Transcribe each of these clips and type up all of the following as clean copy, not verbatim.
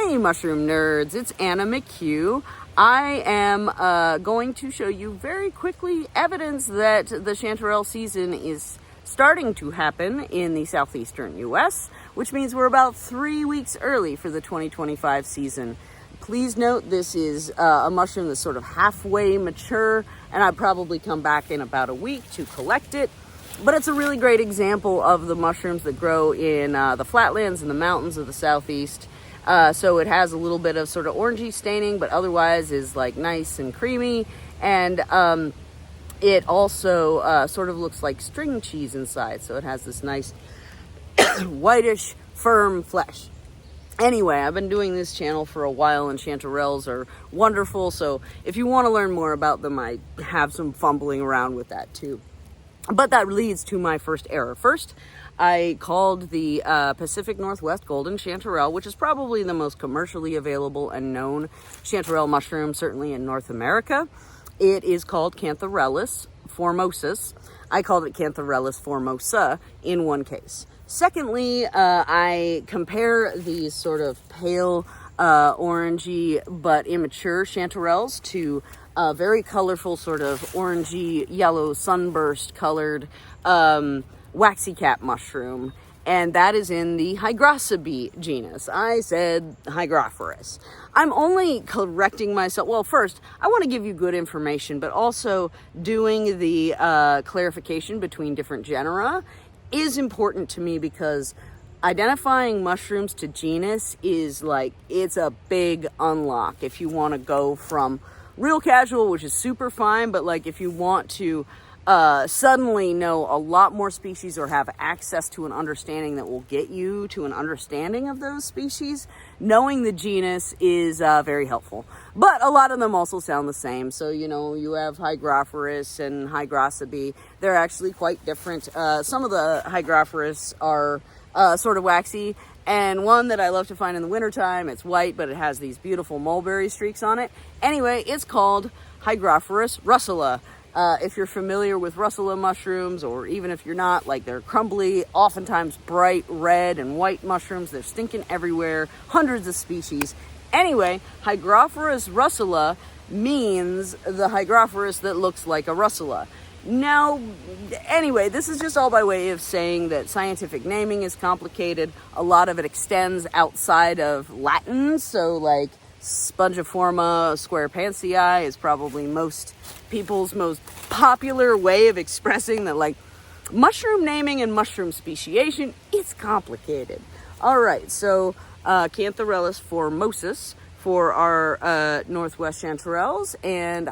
Hey mushroom nerds, it's Anna McHugh. I am going to show you very quickly evidence that the chanterelle season is starting to happen in the Southeastern US, which means we're about 3 weeks early for the 2025 season. Please note this is a mushroom that's sort of halfway mature, and I'd probably come back in about a week to collect it. But it's a really great example of the mushrooms that grow in the flatlands and the mountains of the Southeast. So it has a little bit of sort of orangey staining, but otherwise is like nice and creamy. And it also sort of looks like string cheese inside. So it has this nice whitish, firm flesh. Anyway, I've been doing this channel for a while, and chanterelles are wonderful. So if you want to learn more about them, I have some fumbling around with that too. But that leads to my first error. First, I called the Pacific Northwest Golden Chanterelle, which is probably the most commercially available and known chanterelle mushroom, certainly in North America. It is called Cantharellus formosus. I called it Cantharellus formosa in one case. Secondly, I compare these sort of pale, orangey but immature chanterelles to a very colorful sort of orangey yellow sunburst colored waxy cap mushroom, and that is in the Hygrocybe genus. I said Hygrophorus. I'm only correcting myself. Well, first, I want to give you good information, but also doing the clarification between different genera is important to me, because identifying mushrooms to genus is like, it's a big unlock if you want to go from real casual, which is super fine, but like if you want to suddenly know a lot more species or have access to an understanding that will get you to an understanding of those species, knowing the genus is very helpful. But a lot of them also sound the same. So, you know, you have Hygrophorus and Hygrocybe. They're actually quite different. Some of the Hygrophorus are sort of waxy, and one that I love to find in the wintertime, it's white, but it has these beautiful mulberry streaks on it. Anyway, it's called Hygrophorus russula. If you're familiar with russula mushrooms, or even if you're not, like, they're crumbly, oftentimes bright red and white mushrooms. They're stinking everywhere, hundreds of species. Anyway, Hygrophorus russula means the Hygrophorus that looks like a russula. Now, anyway, this is just all by way of saying that scientific naming is complicated. A lot of it extends outside of Latin, so like Spongiforma squarepantsii is probably most people's most popular way of expressing that, like, mushroom naming and mushroom speciation, it's complicated. All right, so Cantharellus formosus for our Northwest chanterelles, and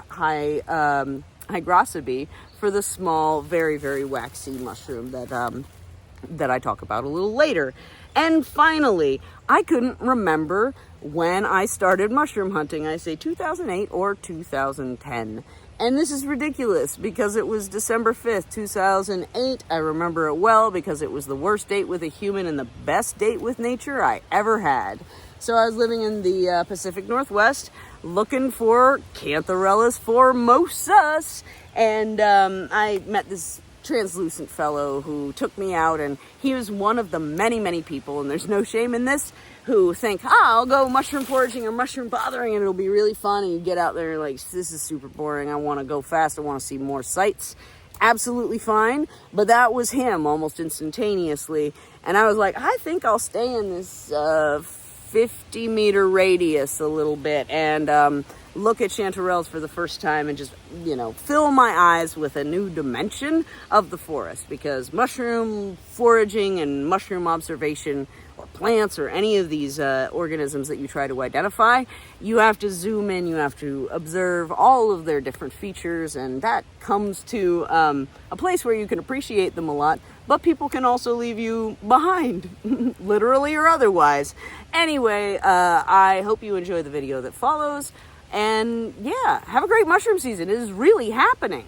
Hygrocybe for the small, very, very waxy mushroom that I talk about a little later. And finally, I couldn't remember when I started mushroom hunting. I say 2008 or 2010. And this is ridiculous because it was December 5th, 2008. I remember it well because it was the worst date with a human and the best date with nature I ever had. So I was living in the Pacific Northwest looking for Cantharellus formosus, and I met this translucent fellow who took me out, and he was one of the many, many people, and there's no shame in this, who think, I'll go mushroom foraging or mushroom bothering and it'll be really fun, and you get out there like, this is super boring, I want to go fast, I want to see more sights. Absolutely fine, but that was him almost instantaneously, and I was like, I think I'll stay in this 50-meter radius a little bit and look at chanterelles for the first time and just, you know, fill my eyes with a new dimension of the forest, because mushroom foraging and mushroom observation, or plants, or any of these organisms that you try to identify, you have to zoom in, you have to observe all of their different features, and that comes to a place where you can appreciate them a lot, but people can also leave you behind, literally or otherwise. Anyway, I hope you enjoy the video that follows. And yeah, have a great mushroom season. It is really happening.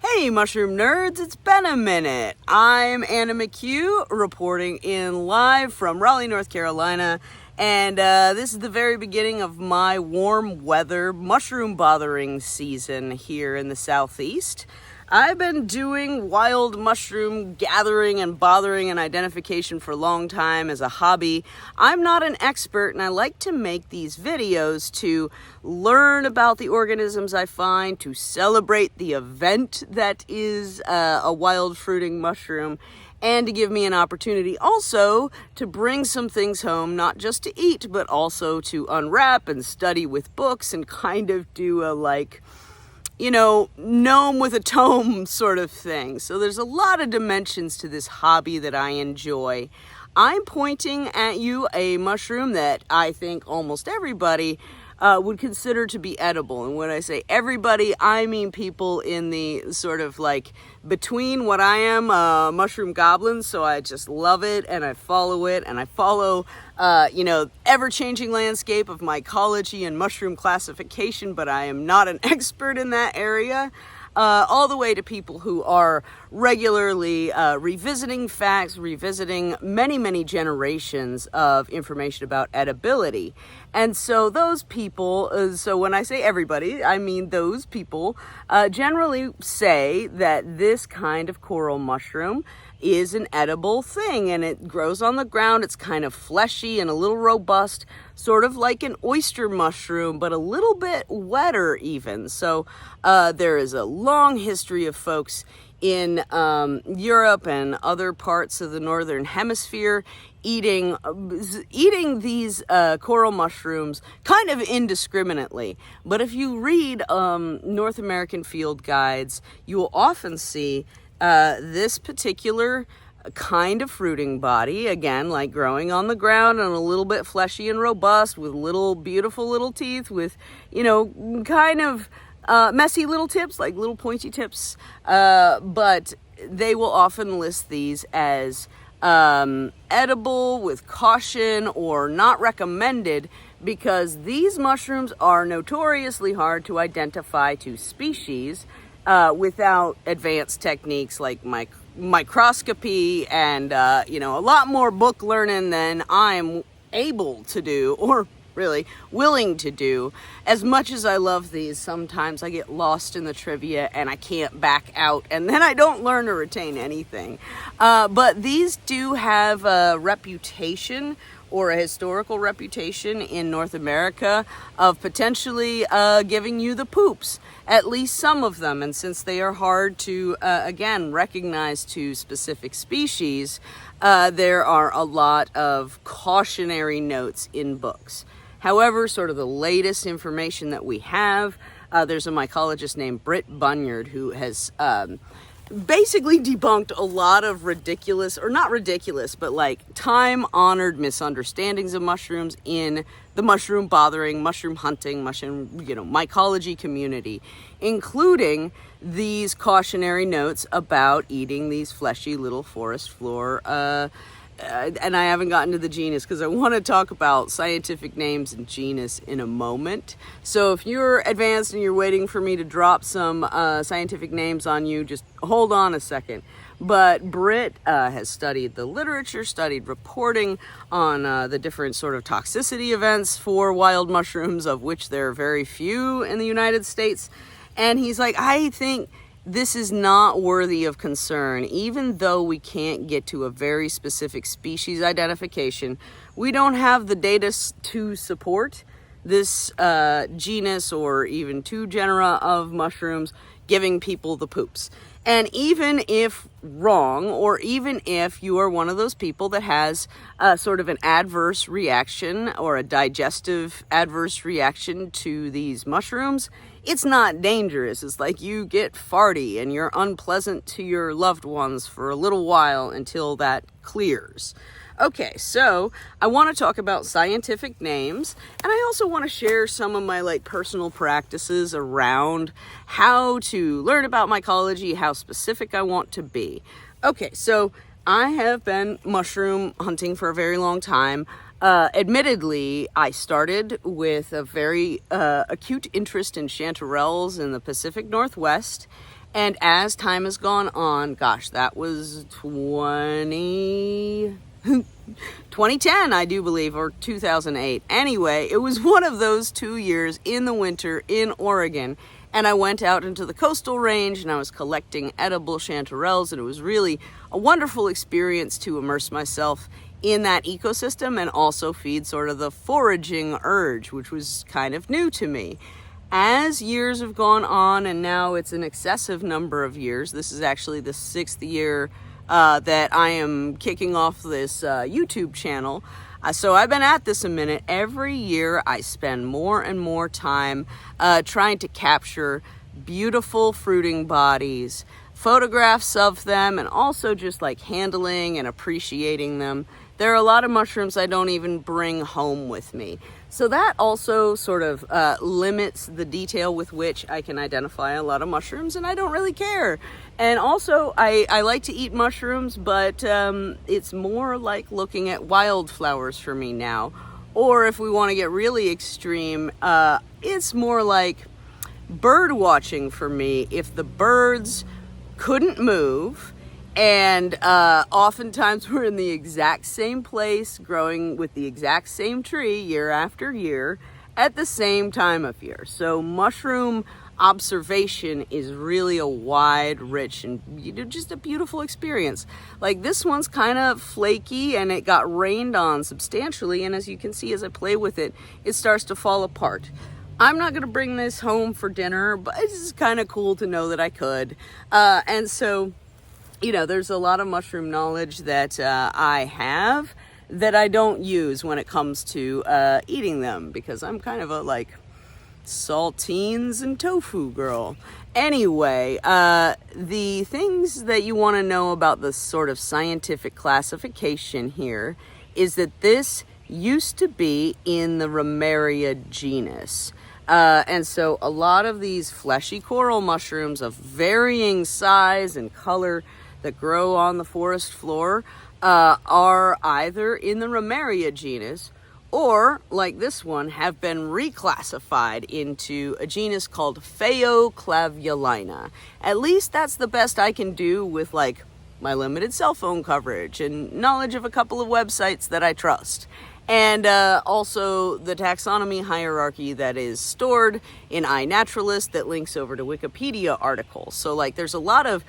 Hey mushroom nerds, it's been a minute. I'm Anna McHugh, reporting in live from Raleigh, North Carolina. And this is the very beginning of my warm weather mushroom bothering season here in the Southeast. I've been doing wild mushroom gathering and bothering and identification for a long time as a hobby. I'm not an expert, and I like to make these videos to learn about the organisms I find, to celebrate the event that is a wild fruiting mushroom, and to give me an opportunity also to bring some things home, not just to eat, but also to unwrap and study with books and kind of do a gnome with a tome sort of thing. So there's a lot of dimensions to this hobby that I enjoy. I'm pointing at you a mushroom that I think almost everybody would consider to be edible. And when I say everybody, I mean people in the sort of between what I am, mushroom goblin, so I just love it and I follow it and I follow, ever-changing landscape of mycology and mushroom classification, but I am not an expert in that area. All the way to people who are regularly revisiting facts, revisiting many, many generations of information about edibility. And so those people, so when I say everybody, I mean those people, generally say that this kind of coral mushroom is an edible thing, and it grows on the ground. It's kind of fleshy and a little robust, sort of like an oyster mushroom, but a little bit wetter even. So there is a long history of folks in Europe and other parts of the northern hemisphere eating these coral mushrooms kind of indiscriminately. But if you read North American field guides, you will often see this particular kind of fruiting body, again, like growing on the ground and a little bit fleshy and robust with beautiful little teeth with, kind of messy little tips, like little pointy tips. But they will often list these as edible with caution or not recommended, because these mushrooms are notoriously hard to identify to species without advanced techniques like microscopy and, a lot more book learning than I'm able to do, or really willing to do. As much as I love these, sometimes I get lost in the trivia and I can't back out, and then I don't learn or retain anything. But these do have a reputation, or a historical reputation in North America, of potentially giving you the poops, at least some of them. And since they are hard to, again, recognize to specific species, there are a lot of cautionary notes in books. However, sort of the latest information that we have, there's a mycologist named Britt Bunyard who has basically debunked a lot of ridiculous, or not ridiculous, but time-honored misunderstandings of mushrooms in the mushroom bothering, mushroom hunting, mushroom, mycology community, including these cautionary notes about eating these fleshy little forest floor, and I haven't gotten to the genus because I want to talk about scientific names and genus in a moment. So if you're advanced and you're waiting for me to drop some scientific names on you, just hold on a second. But Britt has studied the literature, studied reporting on the different sort of toxicity events for wild mushrooms, of which there are very few in the United States. And he's like, I think this is not worthy of concern. Even though we can't get to a very specific species identification, we don't have the data to support this genus or even two genera of mushrooms giving people the poops. And even if wrong, or even if you are one of those people that has sort of an adverse reaction or a digestive adverse reaction to these mushrooms, it's not dangerous. It's like you get farty and you're unpleasant to your loved ones for a little while until that clears. Okay, so I want to talk about scientific names, and I also want to share some of my personal practices around how to learn about mycology, how specific I want to be. Okay, so I have been mushroom hunting for a very long time. Admittedly, I started with a very acute interest in chanterelles in the Pacific Northwest. And as time has gone on, gosh, that was 2010, I do believe, or 2008. Anyway, it was one of those 2 years in the winter in Oregon. and I went out into the coastal range and I was collecting edible chanterelles, and it was really a wonderful experience to immerse myself in that ecosystem and also feed sort of the foraging urge, which was kind of new to me. As years have gone on, and now it's an excessive number of years, this is actually the 6th year that I am kicking off this YouTube channel. So I've been at this a minute. Every year I spend more and more time trying to capture beautiful fruiting bodies, photographs of them, and also just like handling and appreciating them. There are a lot of mushrooms I don't even bring home with me. So that also sort of limits the detail with which I can identify a lot of mushrooms, and I don't really care. And also, I like to eat mushrooms, but it's more like looking at wildflowers for me now. Or if we want to get really extreme, it's more like bird watching for me. If the birds couldn't move, and oftentimes we're in the exact same place, growing with the exact same tree year after year at the same time of year. So mushroom observation is really a wide, rich, and just a beautiful experience. Like this one's kind of flaky and it got rained on substantially, and as you can see as I play with it, it starts to fall apart. I'm not gonna bring this home for dinner, but it's just kind of cool to know that I could. And so, you know, there's a lot of mushroom knowledge that I have that I don't use when it comes to eating them, because I'm kind of a like saltines and tofu girl. Anyway, the things that you want to know about the sort of scientific classification here is that this used to be in the Ramaria genus. And so a lot of these fleshy coral mushrooms of varying size and color that grow on the forest floor are either in the Ramaria genus or, like this one, have been reclassified into a genus called Phaoclavulina. At least that's the best I can do with like my limited cell phone coverage and knowledge of a couple of websites that I trust. And also the taxonomy hierarchy that is stored in iNaturalist that links over to Wikipedia articles. So like there's a lot of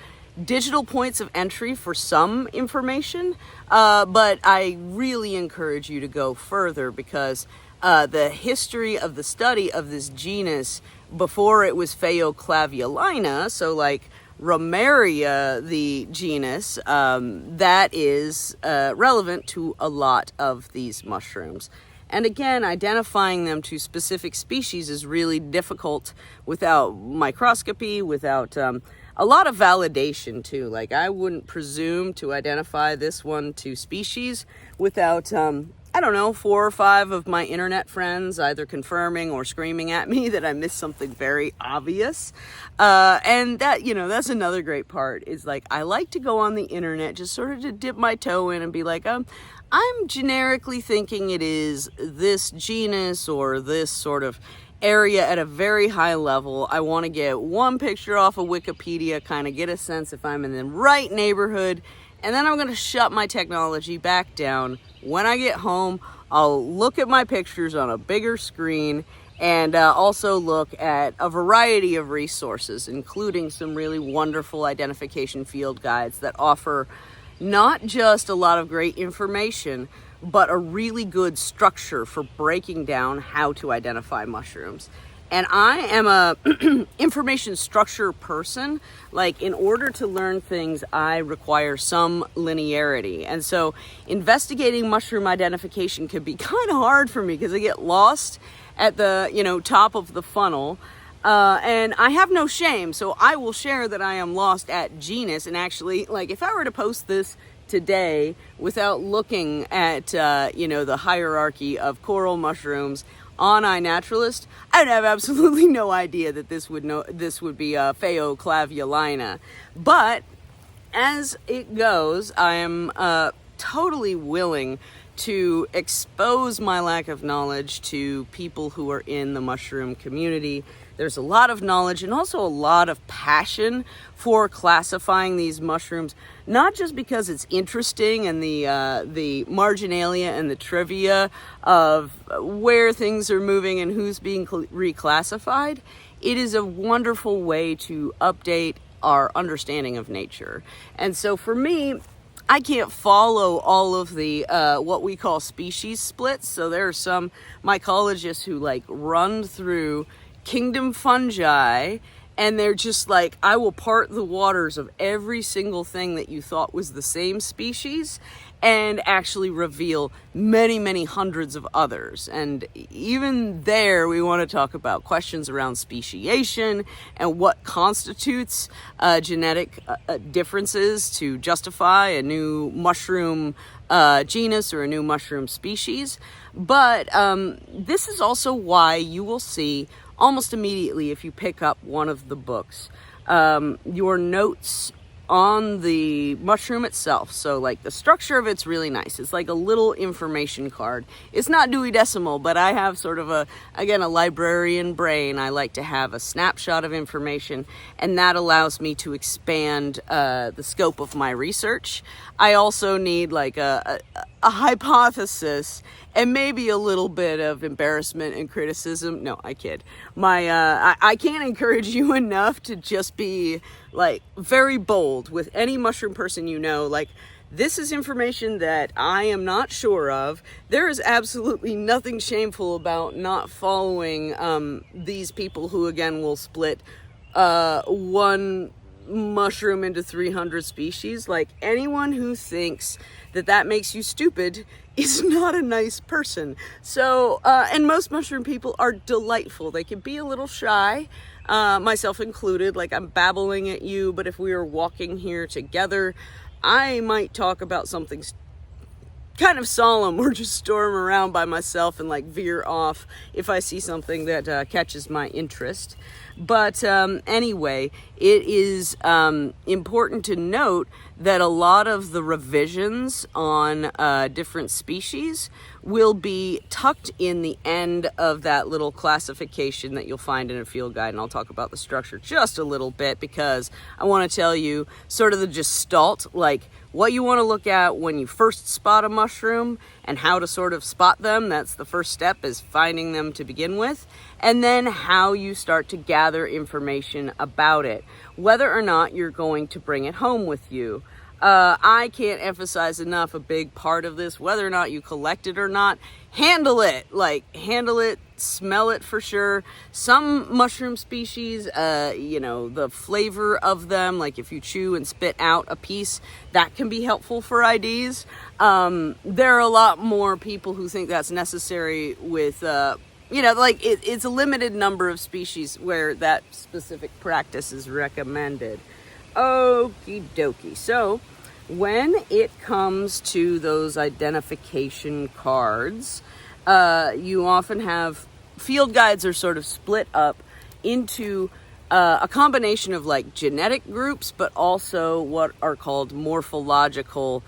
digital points of entry for some information, but I really encourage you to go further, because the history of the study of this genus before it was Phaoclavulina, so like Ramaria, the genus, that is relevant to a lot of these mushrooms. And again, identifying them to specific species is really difficult without microscopy, without a lot of validation too. Like I wouldn't presume to identify this one to species without, I don't know, 4 or 5 of my internet friends either confirming or screaming at me that I missed something very obvious. And that, you know, that's another great part, is like, I like to go on the internet just sort of to dip my toe in and be like, I'm generically thinking it is this genus or this sort of area at a very high level. I want to get one picture off of Wikipedia, kind of get a sense if I'm in the right neighborhood, and then I'm going to shut my technology back down. When I get home, I'll look at my pictures on a bigger screen and also look at a variety of resources, including some really wonderful identification field guides that offer not just a lot of great information, but a really good structure for breaking down how to identify mushrooms. And I am a information structure person. Like, in order to learn things, I require some linearity. And so investigating mushroom identification can be kind of hard for me because I get lost at the, top of the funnel. And I have no shame, so I will share that I am lost at genus. And actually, like, if I were to post this today without looking at, the hierarchy of coral mushrooms on iNaturalist, I'd have absolutely no idea that this would be Phaoclavulina. But as it goes, I am totally willing to expose my lack of knowledge to people who are in the mushroom community. There's a lot of knowledge and also a lot of passion for classifying these mushrooms, not just because it's interesting and the marginalia and the trivia of where things are moving and who's being reclassified. it is a wonderful way to update our understanding of nature. And so for me, I can't follow all of the what we call species splits. So there are some mycologists who like run through kingdom fungi, and they're just like, I will part the waters of every single thing that you thought was the same species and actually reveal many, many hundreds of others. And even there, we want to talk about questions around speciation and what constitutes genetic differences to justify a new mushroom genus or a new mushroom species. But this is also why you will see almost immediately, if you pick up one of the books, your notes on the mushroom itself. So like the structure of it's really nice. It's like a little information card. It's not Dewey Decimal, but I have sort of a librarian brain. I like to have a snapshot of information, and that allows me to expand the scope of my research. I also need like a hypothesis and maybe a little bit of embarrassment and criticism. No, I kid. I can't encourage you enough to just be like very bold with any mushroom person you know. Like, this is information that I am not sure of. There is absolutely nothing shameful about not following these people who, again, will split one mushroom into 300 species. Like, anyone who thinks that that makes you stupid is not a nice person. So, and most mushroom people are delightful. They can be a little shy, myself included. Like, I'm babbling at you, but if we were walking here together, I might talk about something kind of solemn or just storm around by myself and like veer off if I see something that catches my interest. But anyway, it is important to note that a lot of the revisions on different species will be tucked in the end of that little classification that you'll find in a field guide. And I'll talk about the structure just a little bit, because I want to tell you sort of the gestalt, like what you want to look at when you first spot a mushroom and how to sort of spot them. That's the first step, is finding them to begin with. And then how you start to gather information about it, whether or not you're going to bring it home with you. I can't emphasize enough a big part of this, whether or not you collect it or not, handle it. Like, handle it, smell it for sure. Some mushroom species, the flavor of them, like if you chew and spit out a piece, that can be helpful for IDs. There are a lot more people who think that's necessary with, it's a limited number of species where that specific practice is recommended. Okie dokie. So when it comes to those identification cards, you often have field guides are sort of split up into a combination of like genetic groups, but also what are called morphological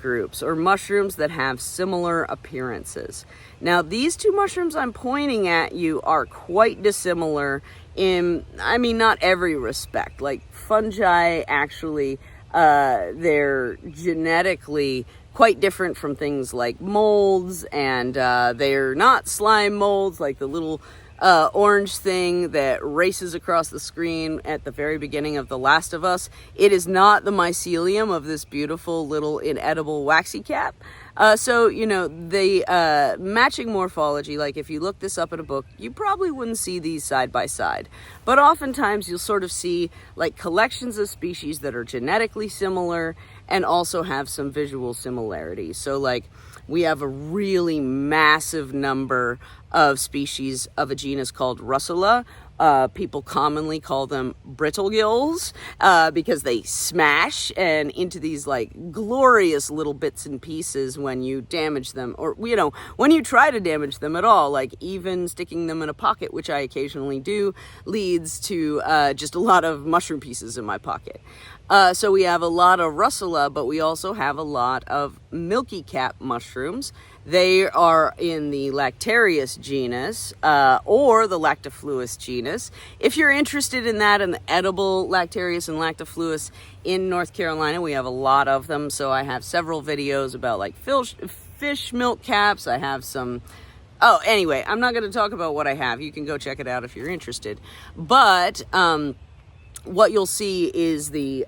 groups, or mushrooms that have similar appearances. Now, these two mushrooms I'm pointing at you are quite dissimilar in, not every respect. Like, fungi actually, they're genetically quite different from things like molds, and they're not slime molds like the little orange thing that races across the screen at the very beginning of The Last of Us. It is not the mycelium of this beautiful little inedible waxy cap. The matching morphology, like if you look this up in a book, you probably wouldn't see these side by side. But oftentimes you'll sort of see like collections of species that are genetically similar and also have some visual similarities. So like we have a really massive number of species of a genus called Russula. People commonly call them brittle gills because they smash and into these like glorious little bits and pieces when you damage them, or when you try to damage them at all. Like even sticking them in a pocket, which I occasionally do, leads to just a lot of mushroom pieces in my pocket. So we have a lot of Russula, but we also have a lot of milky cap mushrooms. They are in the Lactarius genus or the Lactifluus genus. If you're interested in that, in the edible Lactarius and Lactifluus in North Carolina, we have a lot of them. So I have several videos about like fish milk caps. I have some Oh, anyway, I'm not going to talk about what I have. You can go check it out if you're interested. But what you'll see is the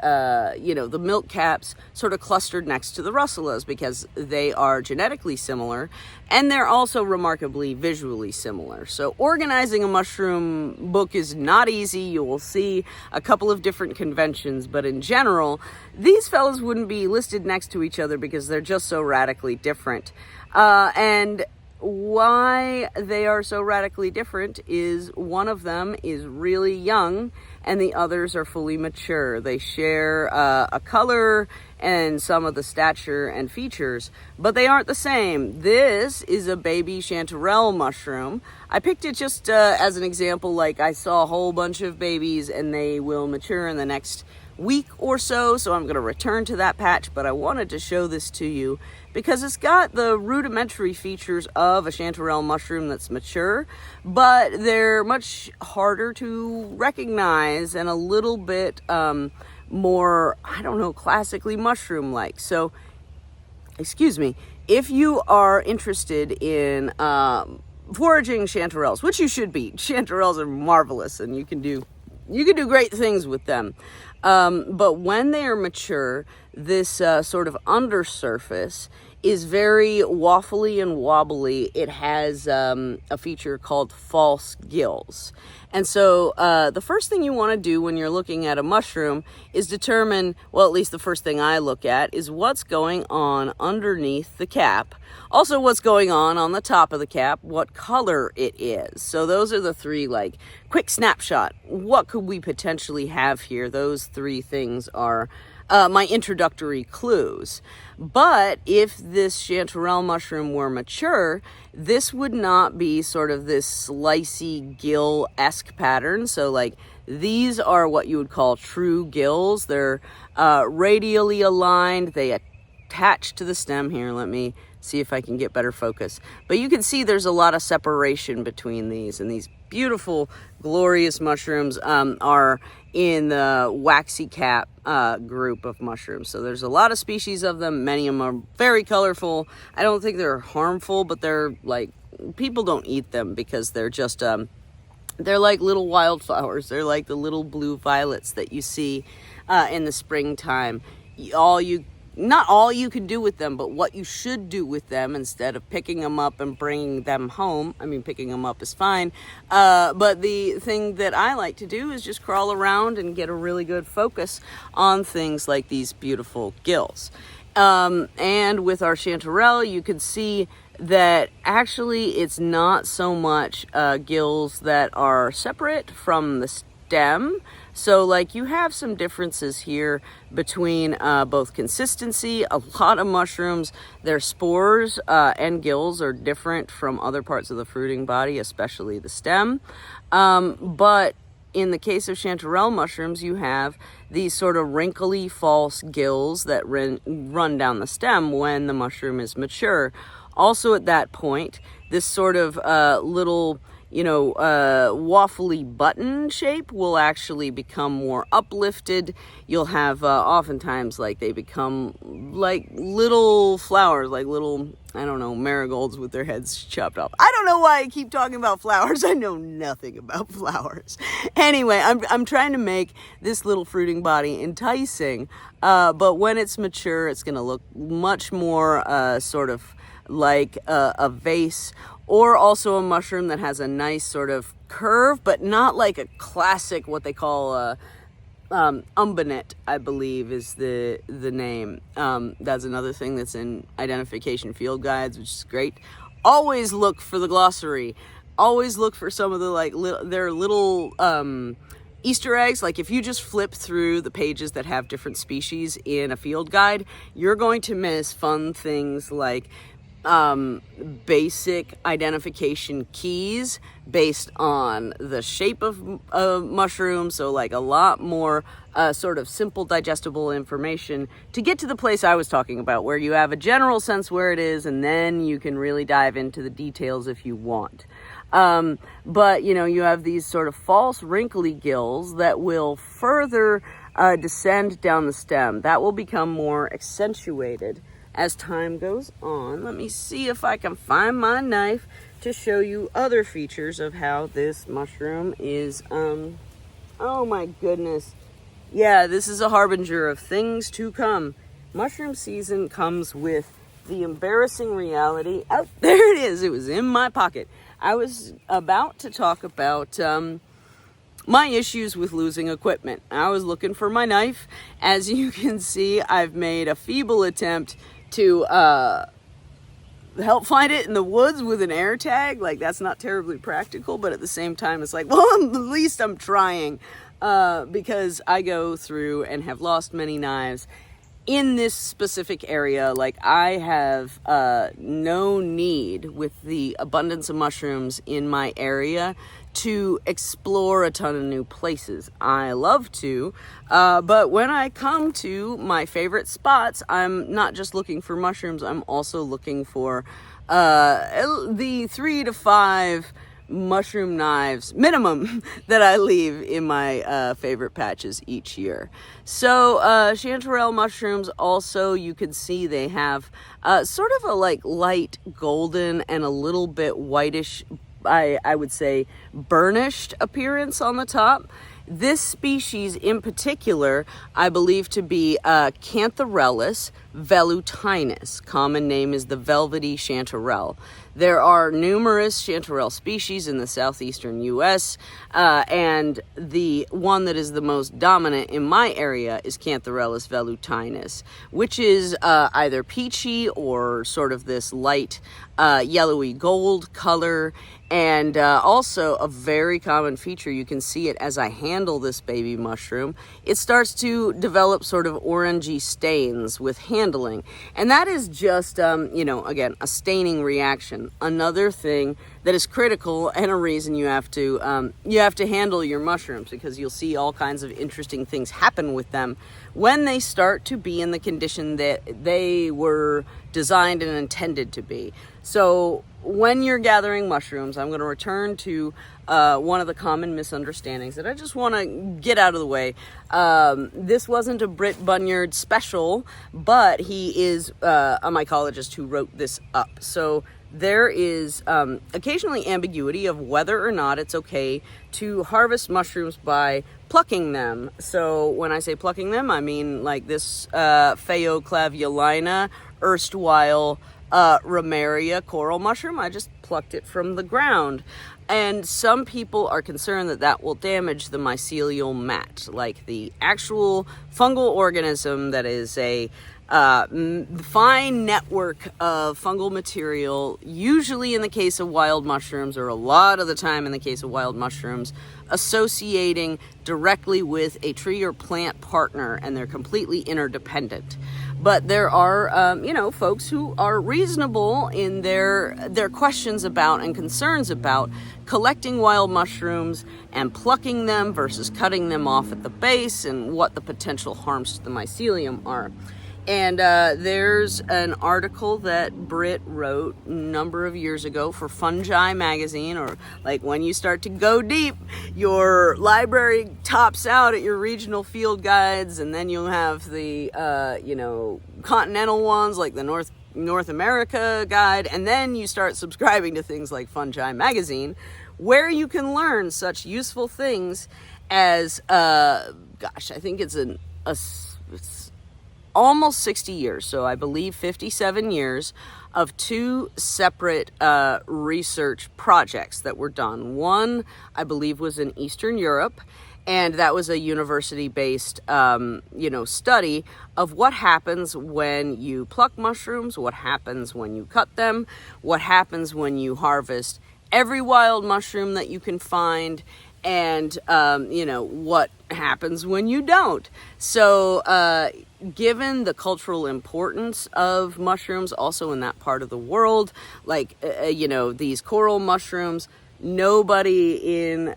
milk caps sort of clustered next to the russulas because they are genetically similar and they're also remarkably visually similar. So organizing a mushroom book is not easy. You will see a couple of different conventions, but in general, these fellows wouldn't be listed next to each other because they're just so radically different. And why they are so radically different is one of them is really young and the others are fully mature. They share a color and some of the stature and features, but they aren't the same. This is a baby chanterelle mushroom. I picked it just as an example, like I saw a whole bunch of babies and they will mature in the next week or so I'm going to return to that patch, but I wanted to show this to you because it's got the rudimentary features of a chanterelle mushroom that's mature, but they're much harder to recognize and a little bit more, I don't know, classically mushroom-like. So, excuse me, if you are interested in foraging chanterelles, which you should be, chanterelles are marvelous and you can do great things with them. But when they are mature, this sort of undersurface is very waffly and wobbly. It has a feature called false gills. And so the first thing you want to do when you're looking at a mushroom is determine, well, at least the first thing I look at is what's going on underneath the cap. Also, what's going on the top of the cap, what color it is. So those are the three, like, quick snapshot. What could we potentially have here? Those three things are my introductory clues. But if this chanterelle mushroom were mature, this would not be sort of this slicey gill-esque pattern. So like these are what you would call true gills. They're radially aligned. They attach to the stem here. Let me see if I can get better focus. But you can see there's a lot of separation between these, and these beautiful, glorious mushrooms are in the waxy cap group of mushrooms. So there's a lot of species of them. Many of them are very colorful. I don't think they're harmful, but they're like, people don't eat them because they're just, they're like little wildflowers. They're like the little blue violets that you see in the springtime. Not all you can do with them, but what you should do with them instead of picking them up and bringing them home. I mean, picking them up is fine. But the thing that I like to do is just crawl around and get a really good focus on things like these beautiful gills. And with our chanterelle, you can see that actually it's not so much gills that are separate from the stem. So like you have some differences here between both consistency. A lot of mushrooms, their spores and gills are different from other parts of the fruiting body, especially the stem. But in the case of chanterelle mushrooms, you have these sort of wrinkly false gills that run down the stem when the mushroom is mature. Also at that point, this sort of little waffly button shape will actually become more uplifted. You'll have oftentimes like they become like little flowers, like little, I don't know, marigolds with their heads chopped off. I don't know why I keep talking about flowers. I know nothing about flowers. Anyway, I'm trying to make this little fruiting body enticing, but when it's mature, it's going to look much more sort of like a vase, or also a mushroom that has a nice sort of curve, but not like a classic, what they call umbinet, I believe is the name. That's another thing that's in identification field guides, which is great. Always look for the glossary. Always look for some of the their little Easter eggs. Like if you just flip through the pages that have different species in a field guide, you're going to miss fun things like basic identification keys based on the shape of mushrooms. So like a lot more sort of simple digestible information to get to the place I was talking about, where you have a general sense where it is, and then you can really dive into the details if you want. But you have these sort of false wrinkly gills that will further descend down the stem. That will become more accentuated. as time goes on. Let me see if I can find my knife to show you other features of how this mushroom is, oh my goodness. Yeah, this is a harbinger of things to come. Mushroom season comes with the embarrassing reality. Oh, there it is. It was in my pocket. I was about to talk about my issues with losing equipment. I was looking for my knife. As you can see, I've made a feeble attempt to help find it in the woods with an air tag. Like, that's not terribly practical, but at the same time, it's like, well, at least I'm trying, because I go through and have lost many knives in this specific area. Like, I have no need, with the abundance of mushrooms in my area, to explore a ton of new places. I love to, but when I come to my favorite spots, I'm not just looking for mushrooms, I'm also looking for the 3 to 5 mushroom knives minimum that I leave in my favorite patches each year. So chanterelle mushrooms also, you can see they have sort of a like light golden and a little bit whitish, I would say burnished appearance on the top. This species in particular, I believe to be Cantharellus velutinus. Common name is the velvety chanterelle. There are numerous chanterelle species in the southeastern US, and the one that is the most dominant in my area is Cantharellus velutinus, which is either peachy or sort of this light yellowy gold color. And also a very common feature, you can see it as I handle this baby mushroom, it starts to develop sort of orangey stains with handling. And that is just, you know, again, a staining reaction. Another thing that is critical and a reason you have to handle your mushrooms, because you'll see all kinds of interesting things happen with them when they start to be in the condition that they were designed and intended to be. So when you're gathering mushrooms, I'm going to return to one of the common misunderstandings that I just want to get out of the way. This wasn't a Britt Bunyard special, but he is a mycologist who wrote this up. So there is occasionally ambiguity of whether or not it's okay to harvest mushrooms by plucking them. So when I say plucking them, I mean like this Phaoclavulina, erstwhile Ramaria coral mushroom. I just plucked it from the ground. And some people are concerned that that will damage the mycelial mat, like the actual fungal organism that is a fine network of fungal material, usually in the case of wild mushrooms, or a lot of the time in the case of wild mushrooms, associating directly with a tree or plant partner, and they're completely interdependent. But there are, you know, folks who are reasonable in their questions about and concerns about collecting wild mushrooms and plucking them versus cutting them off at the base, and what the potential harms to the mycelium are. And there's an article that Britt wrote a number of years ago for Fungi magazine, or like when you start to go deep, your library tops out at your regional field guides, and then you'll have the, you know, continental ones like the North America guide, and then you start subscribing to things like Fungi magazine, where you can learn such useful things as, gosh, I think it's it's almost 60 years, so I believe 57 years of 2 separate research projects that were done. One, I believe, was in Eastern Europe, and that was a university-based, you know, study of what happens when you pluck mushrooms, what happens when you cut them, what happens when you harvest every wild mushroom that you can find, and, you know, what happens when you don't. So, given the cultural importance of mushrooms also in that part of the world, like, you know, these coral mushrooms, nobody in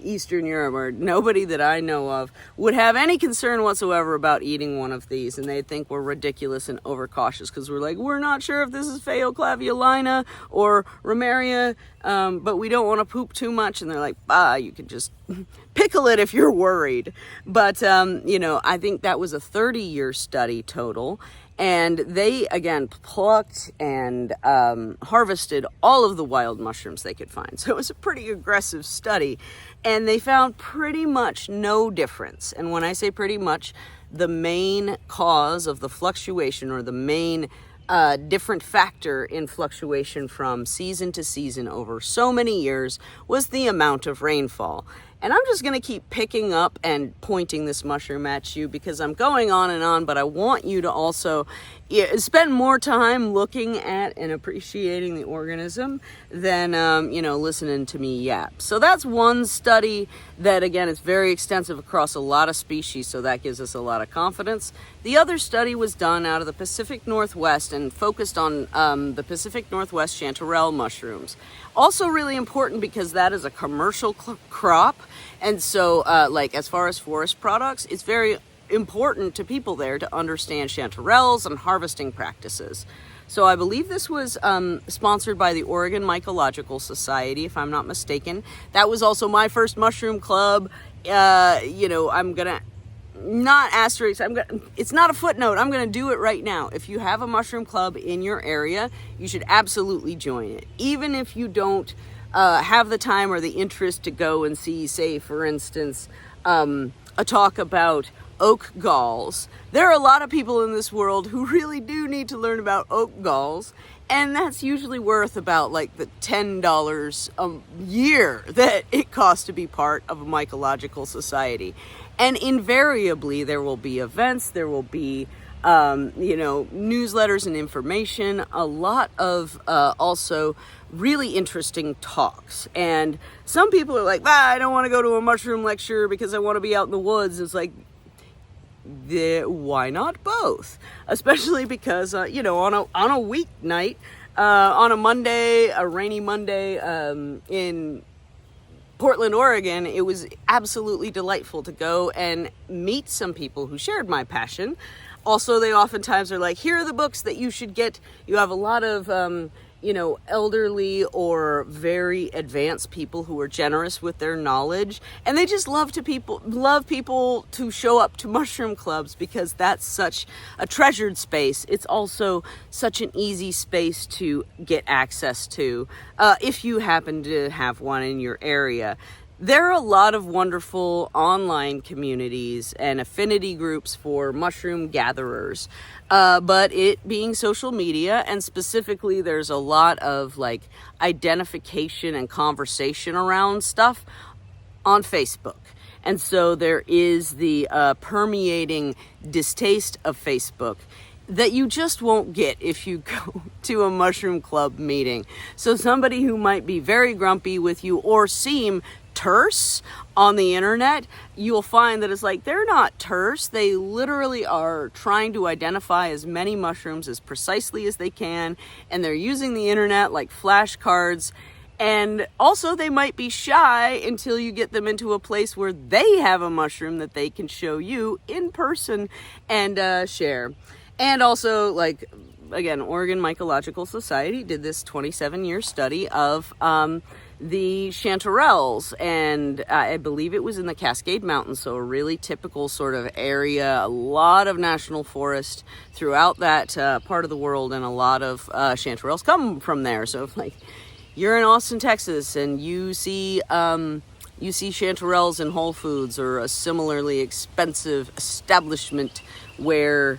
Eastern Europe, or nobody that I know of, would have any concern whatsoever about eating one of these, and they'd think we're ridiculous and overcautious because we're like, we're not sure if this is Phaoclavulina or Ramaria, but we don't want to poop too much. And they're like, you could just pickle it if you're worried. But, you know, I think that was a 30-year study total. And they, again, plucked and harvested all of the wild mushrooms they could find. So it was a pretty aggressive study. And they found pretty much no difference. And when I say pretty much, the main cause of the fluctuation, or the main different factor in fluctuation from season to season over so many years, was the amount of rainfall. And I'm just going to keep picking up and pointing this mushroom at you because I'm going on and on, but I want you to also spend more time looking at and appreciating the organism than, listening to me yap. So that's one study that, again, is very extensive across a lot of species, so that gives us a lot of confidence. The other study was done out of the Pacific Northwest and focused on the Pacific Northwest chanterelle mushrooms. Also really important because that is a commercial crop. And so, as far as forest products, it's very important to people there to understand chanterelles and harvesting practices. So I believe this was sponsored by the Oregon Mycological Society, if I'm not mistaken. That was also my first mushroom club. I'm gonna not asterisk. It's not a footnote. I'm gonna do it right now. If you have a mushroom club in your area, you should absolutely join it, even if you don't have the time or the interest to go and see, say, for instance, a talk about oak galls. There are a lot of people in this world who really do need to learn about oak galls, and that's usually worth about like the $10 a year that it costs to be part of a mycological society. And invariably there will be events, there will be newsletters and information, a lot of also really interesting talks. And some people are like, I don't want to go to a mushroom lecture because I want to be out in the woods. It's like, why not both? Especially because, on a weeknight, on a Monday, a rainy Monday, in Portland, Oregon, it was absolutely delightful to go and meet some people who shared my passion. Also, they oftentimes are like, here are the books that you should get. You have a lot of, elderly or very advanced people who are generous with their knowledge. And they just love people to show up to mushroom clubs because that's such a treasured space. It's also such an easy space to get access to if you happen to have one in your area. There are a lot of wonderful online communities and affinity groups for mushroom gatherers, but it being social media, and specifically there's a lot of identification and conversation around stuff on Facebook. And so there is the permeating distaste of Facebook that you just won't get if you go to a mushroom club meeting. So somebody who might be very grumpy with you or seem terse on the internet, you'll find that it's like, they're not terse. They literally are trying to identify as many mushrooms as precisely as they can, and they're using the internet like flashcards. And also they might be shy until you get them into a place where they have a mushroom that they can show you in person and share. And also, again, Oregon Mycological Society did this 27-year study of the chanterelles, and I believe it was in the Cascade Mountains, so a really typical sort of area, a lot of national forest throughout that part of the world, and a lot of chanterelles come from there. So if you're in Austin, Texas, and you see chanterelles in Whole Foods or a similarly expensive establishment where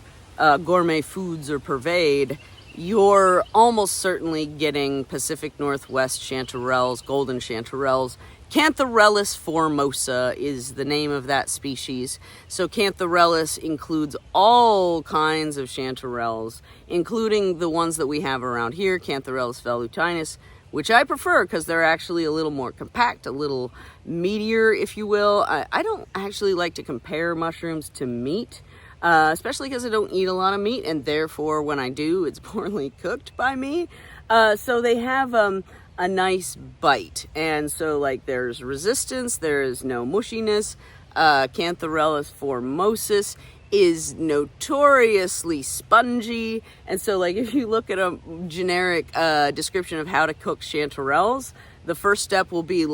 gourmet foods are purveyed, you're almost certainly getting Pacific Northwest chanterelles, golden chanterelles. Cantharellus formosa is the name of that species. So Cantharellus includes all kinds of chanterelles, including the ones that we have around here, Cantharellus velutinus, which I prefer because they're actually a little more compact, a little meatier, if you will. I don't actually like to compare mushrooms to meat. Especially because I don't eat a lot of meat, and therefore when I do, it's poorly cooked by me. So they have a nice bite, and so there's resistance, there is no mushiness. Cantharellus formosus is notoriously spongy, and so if you look at a generic description of how to cook chanterelles, the first step will be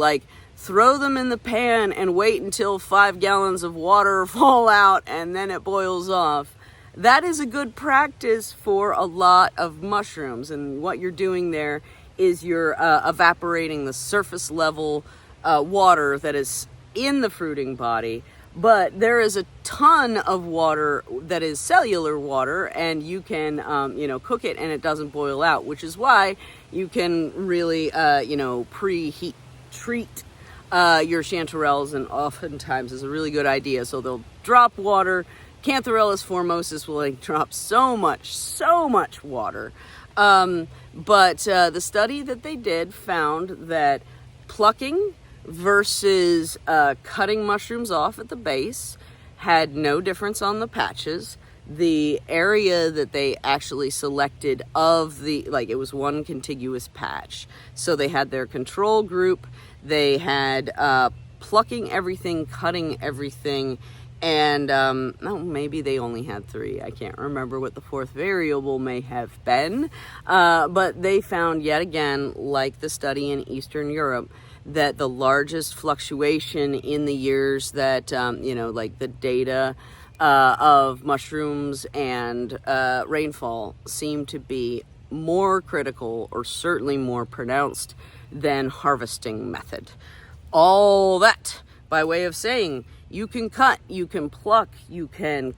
throw them in the pan and wait until 5 gallons of water fall out and then it boils off. that is a good practice for a lot of mushrooms. And what you're doing there is you're evaporating the surface level water that is in the fruiting body. But there is a ton of water that is cellular water, and you can, cook it and it doesn't boil out, which is why you can really, preheat treat your chanterelles, and oftentimes is a really good idea. So they'll drop water. Cantharellus formosus will drop so much water. But the study that they did found that plucking versus cutting mushrooms off at the base had no difference on the patches. The area that they actually selected of it was one contiguous patch. So they had their control group, they had plucking everything, cutting everything, and maybe they only had 3. I can't remember what the 4th variable may have been. But they found, yet again, like the study in Eastern Europe, that the largest fluctuation in the years that, the data of mushrooms and rainfall seem to be more critical, or certainly more pronounced, than harvesting method. All that by way of saying you can cut, you can pluck, you can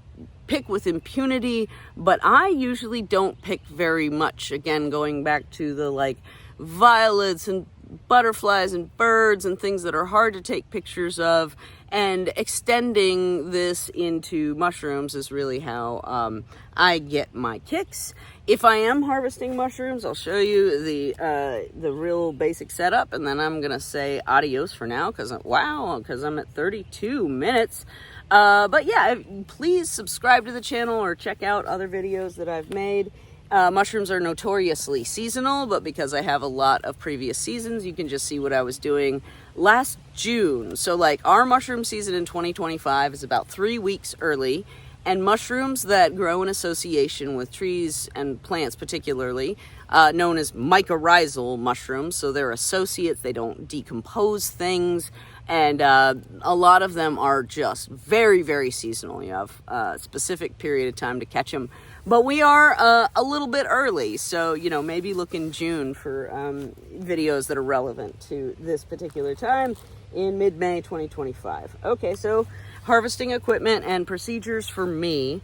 pick with impunity, but I usually don't pick very much. Again, going back to the violets and butterflies and birds and things that are hard to take pictures of, and extending this into mushrooms is really how I get my kicks. If I am harvesting mushrooms, I'll show you the real basic setup, and then I'm gonna say adios for now because I'm at 32 minutes. But yeah, please subscribe to the channel or check out other videos that I've made. Mushrooms are notoriously seasonal, but because I have a lot of previous seasons, you can just see what I was doing last June. So our mushroom season in 2025 is about 3 weeks early, and mushrooms that grow in association with trees and plants particularly, known as mycorrhizal mushrooms. So they're associates, they don't decompose things, and a lot of them are just very, very seasonal. You have a specific period of time to catch them. But we are a little bit early, so, maybe look in June for videos that are relevant to this particular time in mid-May 2025. Okay, so harvesting equipment and procedures for me.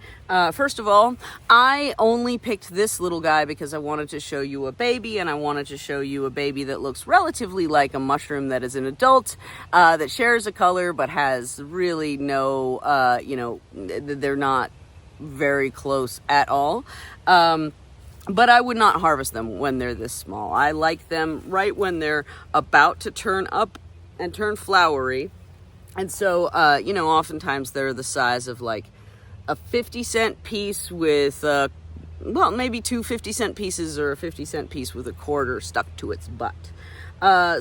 First of all, I only picked this little guy because I wanted to show you a baby, and I wanted to show you a baby that looks relatively like a mushroom that is an adult, that shares a color but has really no, they're not very close at all. But I would not harvest them when they're this small. I like them right when they're about to turn up and turn flowery. And so, oftentimes they're the size of a 50-cent piece with, maybe 2 50-cent pieces, or a 50-cent piece with a quarter stuck to its butt.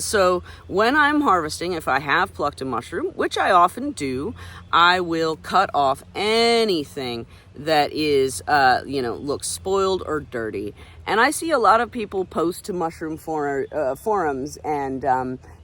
So when I'm harvesting, if I have plucked a mushroom, which I often do, I will cut off anything that is, looks spoiled or dirty. And I see a lot of people post to mushroom forums, and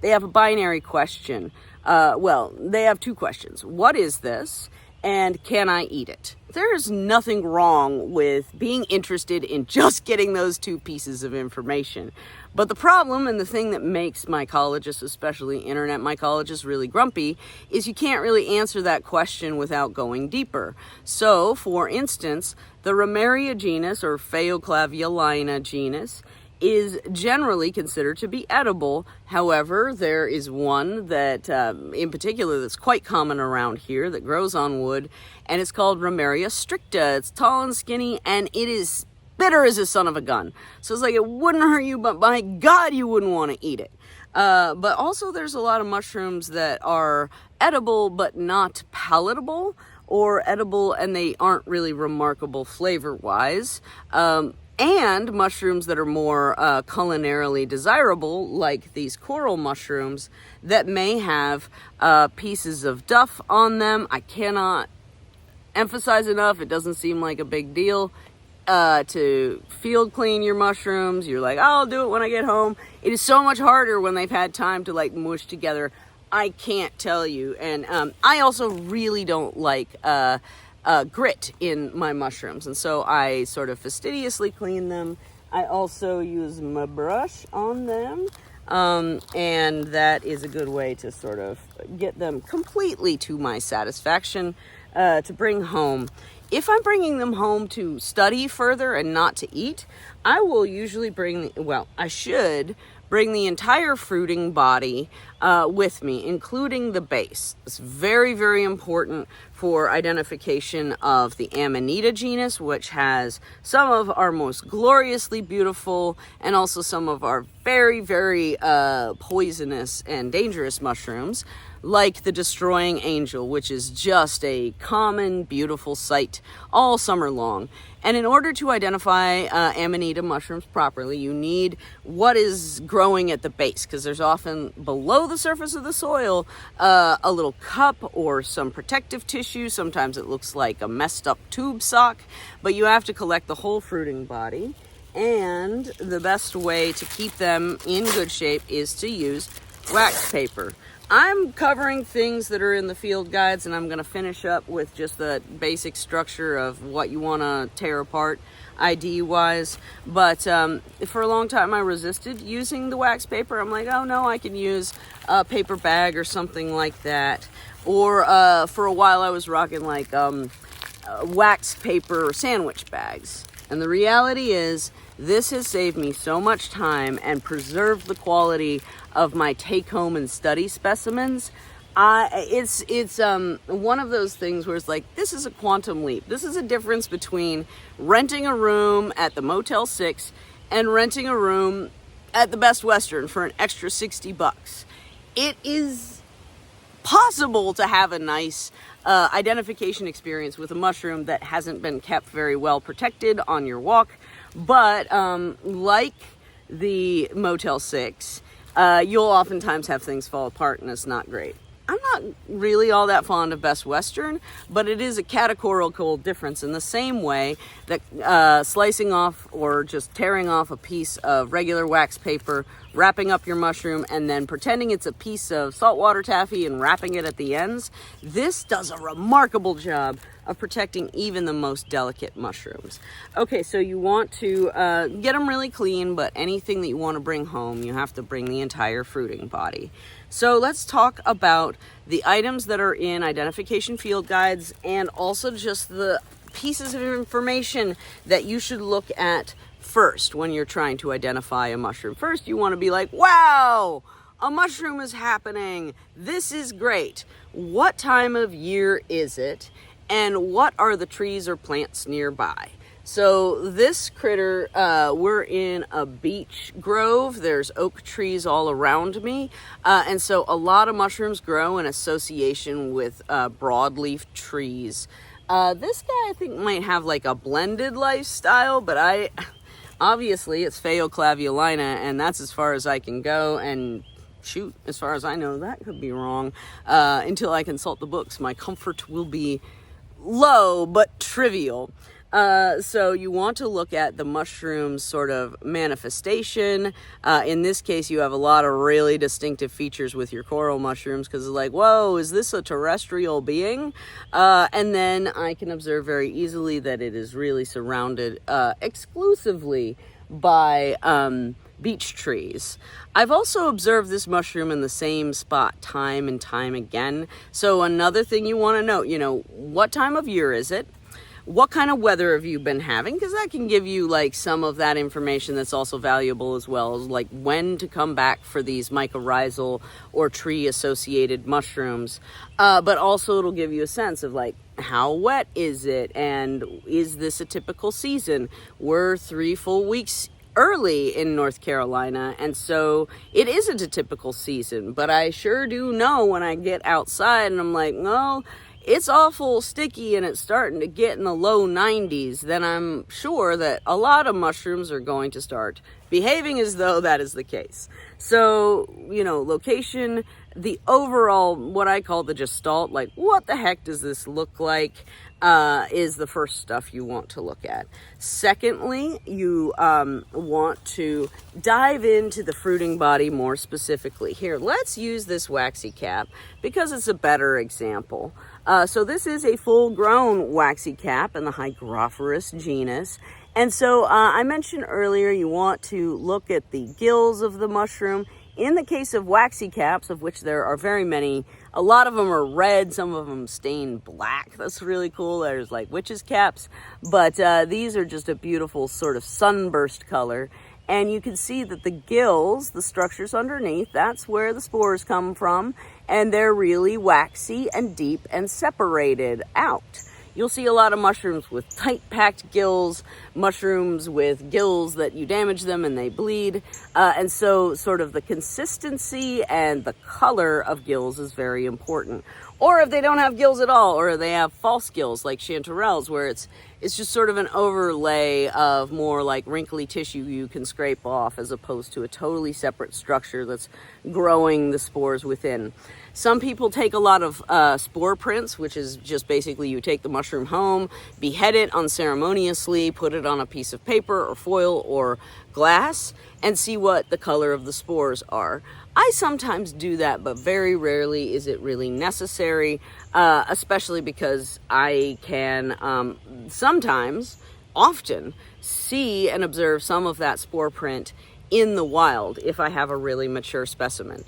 they have a binary question. They have 2 questions. What is this? And can I eat it? There's nothing wrong with being interested in just getting those 2 pieces of information. But the problem, and the thing that makes mycologists, especially internet mycologists, really grumpy, is you can't really answer that question without going deeper. So, for instance, the Ramaria genus, or Phaoclavulina genus, is generally considered to be edible. However, there is one that, in particular, that's quite common around here that grows on wood, and it's called Ramaria stricta. It's tall and skinny, and it is bitter as a son of a gun. So it's it wouldn't hurt you, but by God, you wouldn't want to eat it. But also there's a lot of mushrooms that are edible, but not palatable, or edible and they aren't really remarkable flavor-wise. And mushrooms that are more culinarily desirable, like these coral mushrooms, that may have pieces of duff on them. I cannot emphasize enough, it doesn't seem like a big deal to field clean your mushrooms. You're I'll do it when I get home. It is so much harder when they've had time to mush together. I can't tell you. And I also really don't like grit in my mushrooms. And so I sort of fastidiously clean them. I also use my brush on them. And that is a good way to sort of get them completely to my satisfaction to bring home. If I'm bringing them home to study further and not to eat, I will usually I should bring the entire fruiting body with me, including the base. It's very, very important for identification of the Amanita genus, which has some of our most gloriously beautiful and also some of our very, very poisonous and dangerous mushrooms, like the destroying angel, which is just a common, beautiful sight all summer long. And in order to identify Amanita mushrooms properly, you need what is growing at the base, because there's often below the surface of the soil a little cup or some protective tissue. Sometimes it looks like a messed up tube sock, but you have to collect the whole fruiting body. And the best way to keep them in good shape is to use wax paper. I'm covering things that are in the field guides, and I'm going to finish up with just the basic structure of what you want to tear apart ID-wise. But for a long time, I resisted using the wax paper. I'm like, oh no, I can use a paper bag or something like that. Or for a while, I was rocking like wax paper sandwich bags. And the reality is, this has saved me so much time and preserved the quality of my take-home and study specimens. It's one of those things where it's like, this is a quantum leap. This is a difference between renting a room at the Motel 6 and renting a room at the Best Western for an extra $60. It is possible to have a nice identification experience with a mushroom that hasn't been kept very well protected on your walk. But like the Motel 6, you'll oftentimes have things fall apart, and it's not great. I'm not really all that fond of Best Western, but it is a categorical difference in the same way that slicing off or just tearing off a piece of regular wax paper, wrapping up your mushroom, and then pretending it's a piece of saltwater taffy and wrapping it at the ends. This does a remarkable job of protecting even the most delicate mushrooms. Okay, so you want to get them really clean, but anything that you want to bring home, you have to bring the entire fruiting body. So let's talk about the items that are in identification field guides, and also just the pieces of information that you should look at first when you're trying to identify a mushroom. First, you want to be like, wow, a mushroom is happening. This is great. What time of year is it? And what are the trees or plants nearby? So this critter, we're in a beech grove. There's oak trees all around me. And so a lot of mushrooms grow in association with broadleaf trees. This guy, I think, might have like a blended lifestyle, but obviously it's Phaoclavulina, and that's as far as I can go. And shoot, as far as I know, that could be wrong. Until I consult the books, my comfort will be low but trivial. So you want to look at the mushroom's sort of manifestation. In this case, you have a lot of really distinctive features with your coral mushrooms, because it's like, whoa, is this a terrestrial being? And then I can observe very easily that it is really surrounded exclusively by beech trees. I've also observed this mushroom in the same spot time and time again. So another thing you want to note, what time of year is it? What kind of weather have you been having? Because that can give you like some of that information that's also valuable, as well as like when to come back for these mycorrhizal or tree associated mushrooms. But also it'll give you a sense of like, how wet is it? And is this a typical season? We're 3 full weeks early in North Carolina, and so it isn't a typical season. But I sure do know when I get outside and I'm like, no, it's awful sticky and it's starting to get in the low 90s, then I'm sure that a lot of mushrooms are going to start behaving as though that is the case. So, location, the overall, what I call the gestalt, like what the heck does this look like? is the first stuff you want to look at. Secondly, you want to dive into the fruiting body more specifically. Here, let's use this waxy cap because it's a better example. So this is a full-grown waxy cap in the Hygrocybe genus. And so I mentioned earlier you want to look at the gills of the mushroom. In the case of waxy caps, of which there are very many, a lot of them are red, some of them stain black. That's really cool. There's like witches' caps, but these are just a beautiful sort of sunburst color. And you can see that the gills, the structures underneath, that's where the spores come from, and they're really waxy and deep and separated out. You'll see a lot of mushrooms with tight-packed gills, mushrooms with gills that you damage them and they bleed. And so sort of the consistency and the color of gills is very important. Or if they don't have gills at all, or they have false gills like chanterelles, where it's just sort of an overlay of more like wrinkly tissue you can scrape off as opposed to a totally separate structure that's growing the spores within. Some people take a lot of spore prints, which is just basically you take the mushroom home, behead it unceremoniously, put it on a piece of paper or foil or glass, and see what the color of the spores are. I sometimes do that, but very rarely is it really necessary, especially because I can often see and observe some of that spore print in the wild if I have a really mature specimen.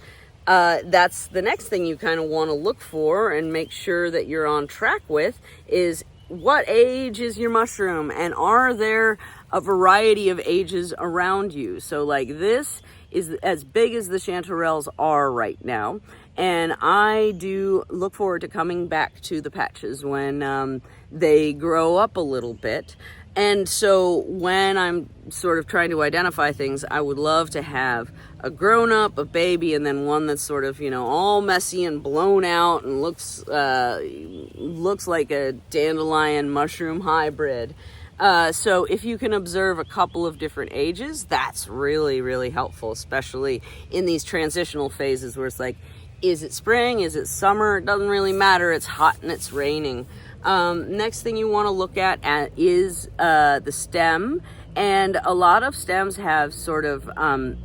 That's the next thing you kind of want to look for and make sure that you're on track with is what age is your mushroom, and are there a variety of ages around you? So like this is as big as the chanterelles are right now, and I do look forward to coming back to the patches when they grow up a little bit. And so when I'm sort of trying to identify things, I would love to have a grown-up, a baby, and then one that's sort of, you know, all messy and blown out and looks like a dandelion mushroom hybrid. So if you can observe a couple of different ages, that's really, really helpful, especially in these transitional phases where it's like, is it spring? Is it summer? It doesn't really matter. It's hot and it's raining. Next thing you want to look at is the stem, and a lot of stems have sort of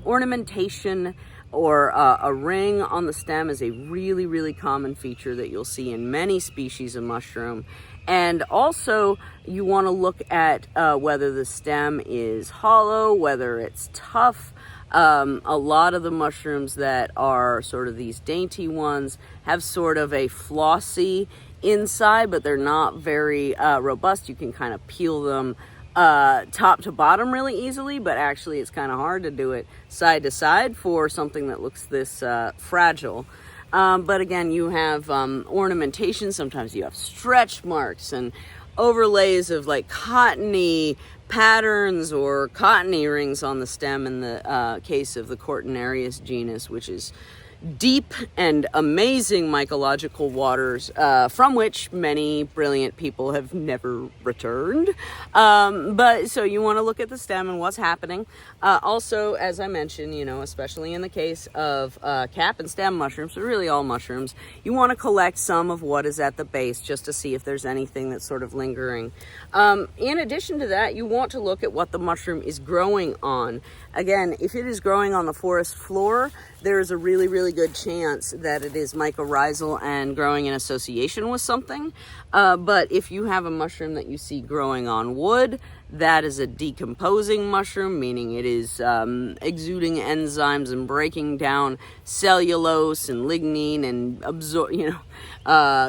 ornamentation or a ring on the stem is a really, really common feature that you'll see in many species of mushroom. And also you want to look at whether the stem is hollow, whether it's tough. A lot of the mushrooms that are sort of these dainty ones have sort of a flossy inside, but they're not very robust. You can kind of peel them top to bottom really easily, but actually it's kind of hard to do it side to side for something that looks this fragile. But again, you have ornamentation. Sometimes you have stretch marks and overlays of like cottony patterns or cottony rings on the stem in the case of the Chanterellus genus, which is deep and amazing mycological waters from which many brilliant people have never returned. But so you want to look at the stem and what's happening. Also, as I mentioned, you know, especially in the case of cap and stem mushrooms, but really all mushrooms, you want to collect some of what is at the base just to see if there's anything that's sort of lingering. In addition to that, you want to look at what the mushroom is growing on. Again, if it is growing on the forest floor, there is a really, really good chance that it is mycorrhizal and growing in association with something. But if you have a mushroom that you see growing on wood, that is a decomposing mushroom, meaning it is exuding enzymes and breaking down cellulose and lignin and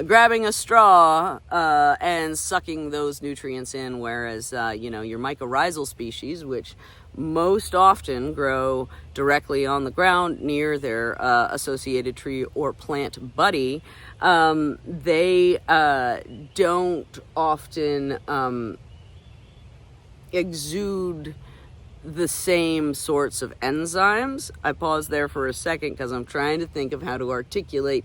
grabbing a straw and sucking those nutrients in. Whereas your mycorrhizal species, which most often grow directly on the ground near their associated tree or plant buddy, they don't often exude the same sorts of enzymes. I pause there for a second because I'm trying to think of how to articulate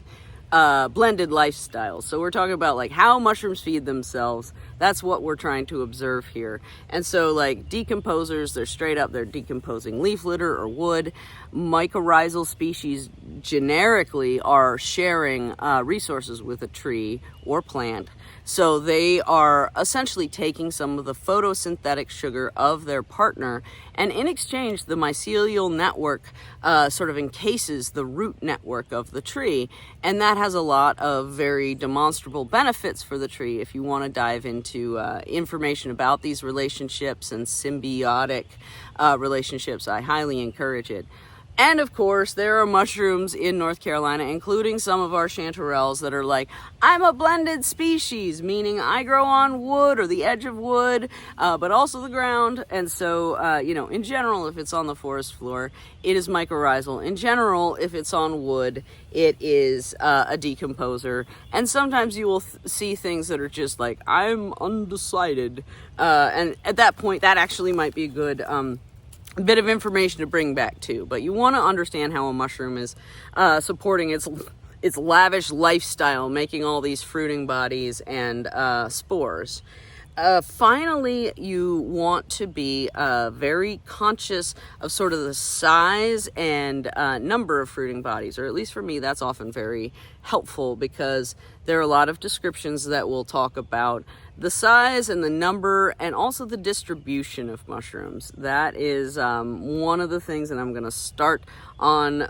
blended lifestyles. So we're talking about like how mushrooms feed themselves. That's what we're trying to observe here. And so like decomposers, they're straight up, they're decomposing leaf litter or wood. Mycorrhizal species generically are sharing resources with a tree or plant. So they are essentially taking some of the photosynthetic sugar of their partner, and in exchange, the mycelial network sort of encases the root network of the tree, and that has a lot of very demonstrable benefits for the tree. If you want to dive into information about these relationships and symbiotic relationships, I highly encourage it. And of course, there are mushrooms in North Carolina, including some of our chanterelles, that are like, I'm a blended species, meaning I grow on wood or the edge of wood, but also the ground. And so, in general, if it's on the forest floor, it is mycorrhizal. In general, if it's on wood, it is a decomposer. And sometimes you will see things that are just like, I'm undecided. And at that point, that actually might be a good a bit of information to bring back too. But you want to understand how a mushroom is supporting its lavish lifestyle, making all these fruiting bodies and spores. Finally, you want to be very conscious of sort of the size and number of fruiting bodies, or at least for me, that's often very helpful, because there are a lot of descriptions that will talk about the size and the number and also the distribution of mushrooms. That is one of the things that I'm going to start on,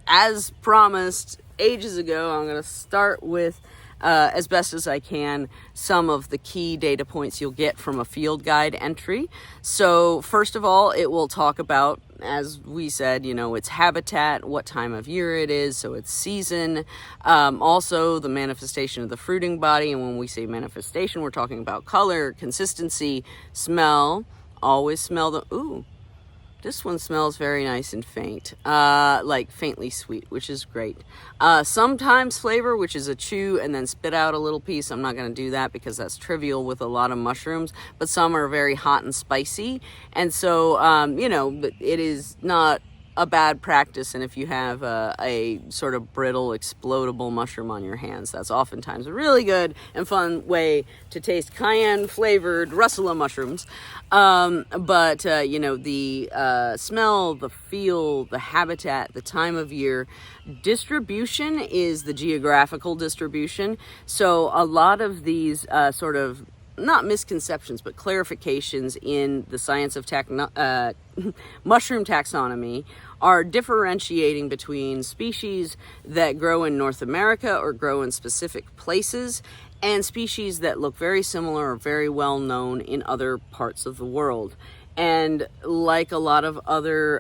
as promised ages ago. I'm going to start with, as best as I can, some of the key data points you'll get from a field guide entry. So first of all, it will talk about, as we said, its habitat, what time of year it is, so its season, also the manifestation of the fruiting body. And when we say manifestation, we're talking about color, consistency, smell. Always smell the, this one smells very nice and faint, like faintly sweet, which is great. Sometimes flavor, which is a chew and then spit out a little piece. I'm not going to do that because that's trivial with a lot of mushrooms, but some are very hot and spicy. And so, it is not a bad practice. And if you have a sort of brittle, explodable mushroom on your hands, that's oftentimes a really good and fun way to taste cayenne flavored russula mushrooms. But the smell, the feel, the habitat, the time of year, distribution is the geographical distribution. So a lot of these sort of, not misconceptions, but clarifications in the science of mushroom taxonomy are differentiating between species that grow in North America or grow in specific places and species that look very similar or very well known in other parts of the world. And like a lot of other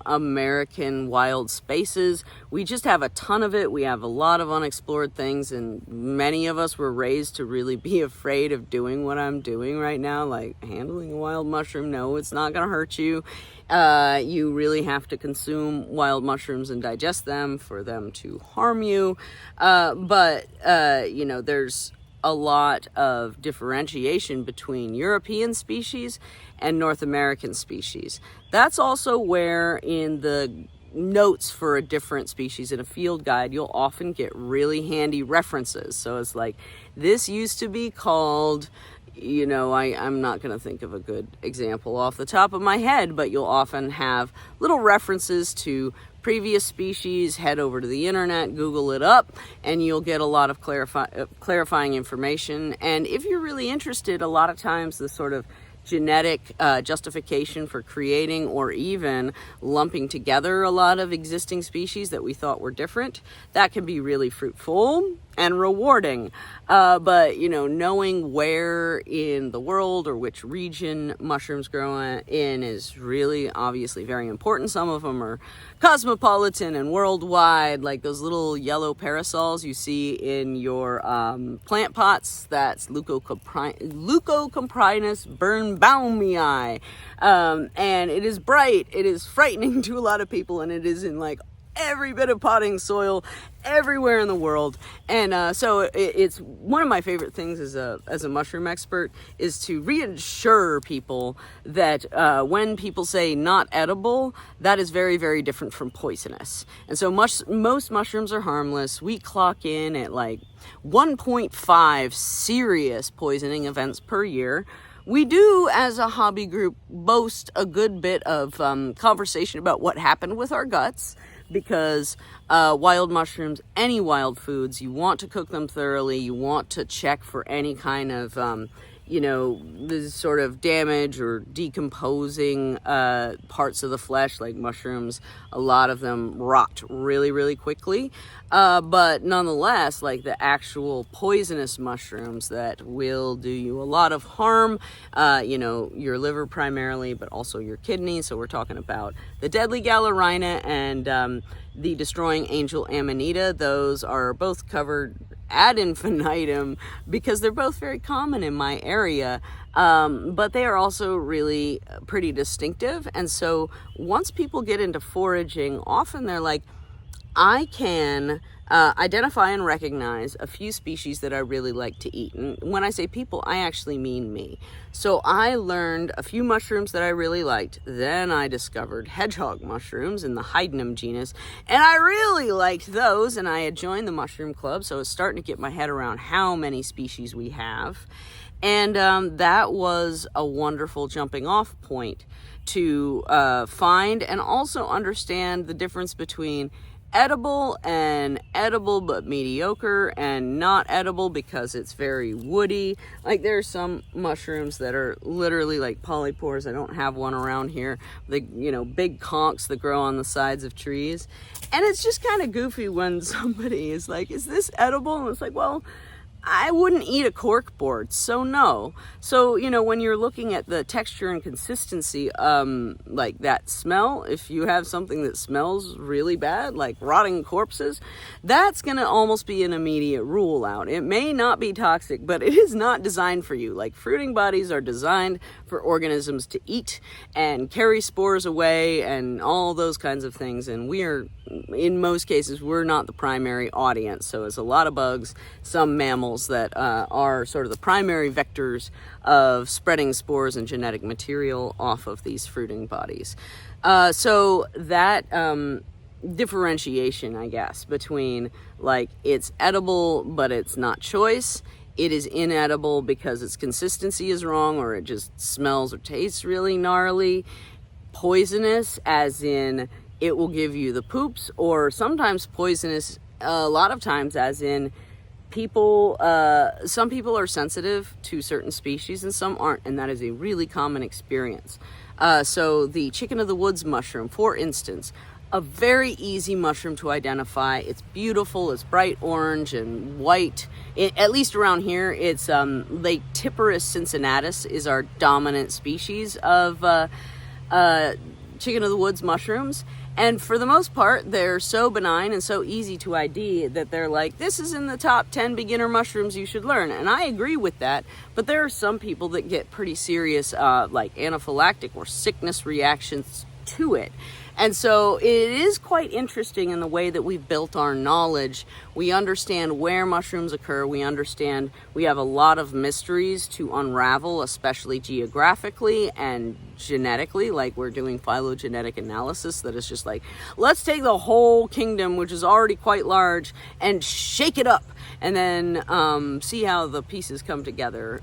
American wild spaces, we just have a ton of it. We have a lot of unexplored things, and many of us were raised to really be afraid of doing what I'm doing right now, like handling a wild mushroom. No, it's not going to hurt you. You really have to consume wild mushrooms and digest them for them to harm you. But there's a lot of differentiation between European species and North American species. That's also where in the notes for a different species in a field guide, you'll often get really handy references. So it's like, this used to be called, I'm not going to think of a good example off the top of my head, but you'll often have little references to previous species. Head over to the internet, Google it up, and you'll get a lot of clarifying information. And if you're really interested, a lot of times the sort of genetic justification for creating or even lumping together a lot of existing species that we thought were different, that can be really fruitful and rewarding. But knowing where in the world or which region mushrooms grow in is really obviously very important. Some of them are cosmopolitan and worldwide, like those little yellow parasols you see in your plant pots. That's Leucocomprinus birnbaumii. And it is bright, it is frightening to a lot of people, and it is in like every bit of potting soil everywhere in the world. And so it's one of my favorite things as a mushroom expert is to reassure people that when people say not edible, that is very, very different from poisonous. And so most mushrooms are harmless. We clock in at like 1.5 serious poisoning events per year. We do, as a hobby group, boast a good bit of conversation about what happened with our guts. because wild mushrooms, any wild foods, you want to cook them thoroughly. You want to check for any kind of this sort of damage or decomposing parts of the flesh, like mushrooms. A lot of them rot really, really quickly. But nonetheless, like the actual poisonous mushrooms that will do you a lot of harm, your liver primarily, but also your kidneys. So we're talking about the deadly Gallurina and the destroying angel Amanita. Those are both covered ad infinitum because they're both very common in my area, but they are also really pretty distinctive. And so once people get into foraging, often they're like, I can identify and recognize a few species that I really like to eat. And when I say people, I actually mean me. So I learned a few mushrooms that I really liked. Then I discovered hedgehog mushrooms in the Hygrocybe genus, and I really liked those, and I had joined the mushroom club, so I was starting to get my head around how many species we have. And that was a wonderful jumping off point to find and also understand the difference between edible and edible but mediocre, and not edible because it's very woody. Like there are some mushrooms that are literally like polypores. I don't have one around here. The big conchs that grow on the sides of trees, and it's just kind of goofy when somebody is like, is this edible? And it's like, well, I wouldn't eat a cork board, so no. So, when you're looking at the texture and consistency, like that smell, if you have something that smells really bad, like rotting corpses, that's going to almost be an immediate rule out. It may not be toxic, but it is not designed for you. Like fruiting bodies are designed for organisms to eat and carry spores away and all those kinds of things. And in most cases, we're not the primary audience. So it's a lot of bugs, some mammals that are sort of the primary vectors of spreading spores and genetic material off of these fruiting bodies. So that differentiation, I guess, between like it's edible but it's not choice, it is inedible because its consistency is wrong or it just smells or tastes really gnarly, poisonous as in it will give you the poops, or sometimes poisonous a lot of times as in some people are sensitive to certain species and some aren't, and that is a really common experience. So the chicken of the woods mushroom, for instance, a very easy mushroom to identify. It's beautiful, it's bright orange and white. At least around here, it's Lake Tipperus cincinnatus is our dominant species of chicken of the woods mushrooms. And for the most part, they're so benign and so easy to ID that they're like, this is in the top 10 beginner mushrooms you should learn. And I agree with that, but there are some people that get pretty serious, like anaphylactic or sickness reactions to it. And so it is quite interesting in the way that we've built our knowledge. We understand where mushrooms occur. We understand we have a lot of mysteries to unravel, especially geographically and genetically. Like we're doing phylogenetic analysis that is just like, let's take the whole kingdom, which is already quite large, and shake it up and then see how the pieces come together.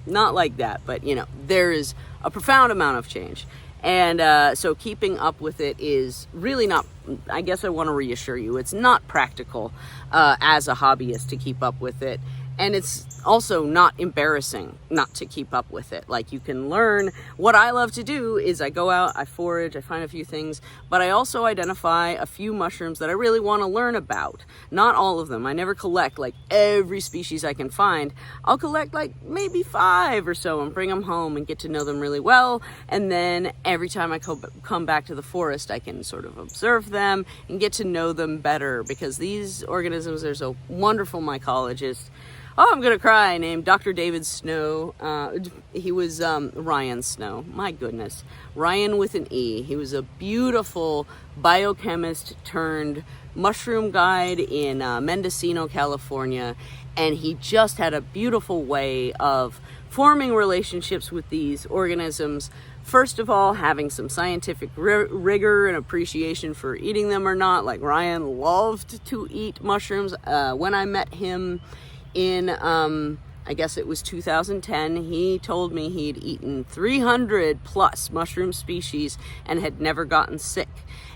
Not like that, but there is a profound amount of change. And so keeping up with it is really not, I guess I want to reassure you, it's not practical as a hobbyist to keep up with it. And it's also not embarrassing not to keep up with it. Like you can learn. What I love to do is I go out, I forage, I find a few things, but I also identify a few mushrooms that I really want to learn about. Not all of them. I never collect like every species I can find. I'll collect like maybe 5 or so and bring them home and get to know them really well. And then every time I come back to the forest, I can sort of observe them and get to know them better, because these organisms, there's a wonderful mycologist, I'm gonna cry, named Dr. David Snow. He was Ryan Snow, my goodness. Ryan with an E. He was a beautiful biochemist turned mushroom guide in Mendocino, California, and he just had a beautiful way of forming relationships with these organisms. First of all, having some scientific rigor and appreciation for eating them or not. Like Ryan loved to eat mushrooms. When I met him in, I guess it was 2010, he told me he'd eaten 300 plus mushroom species and had never gotten sick.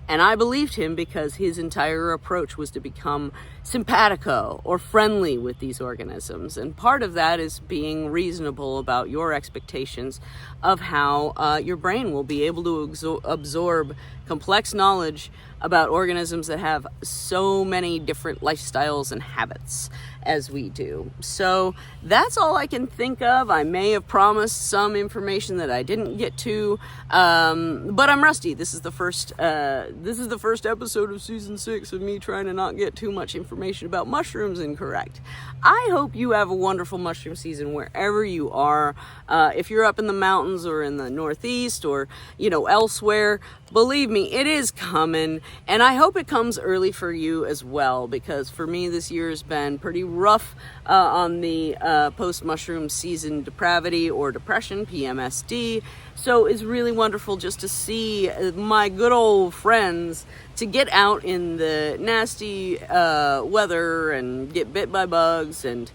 And I believed him because his entire approach was to become simpatico or friendly with these organisms. And part of that is being reasonable about your expectations of how your brain will be able to absorb complex knowledge about organisms that have so many different lifestyles and habits as we do. So that's all I can think of. I may have promised some information that I didn't get to, but I'm rusty. This is the first episode of season 6 of me trying to not get too much information about mushrooms incorrect. I hope you have a wonderful mushroom season wherever you are. If you're up in the mountains or in the Northeast or, elsewhere, believe me, it is coming, and I hope it comes early for you as well, because for me this year has been pretty rough on the post-mushroom season depravity or depression, PMSD. So it's really wonderful just to see my good old friends to get out in the nasty weather and get bit by bugs and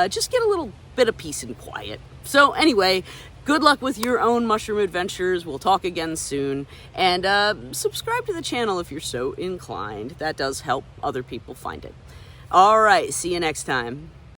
just get a little bit of peace and quiet. So anyway, good luck with your own mushroom adventures. We'll talk again soon. And subscribe to the channel if you're so inclined. That does help other people find it. All right, see you next time.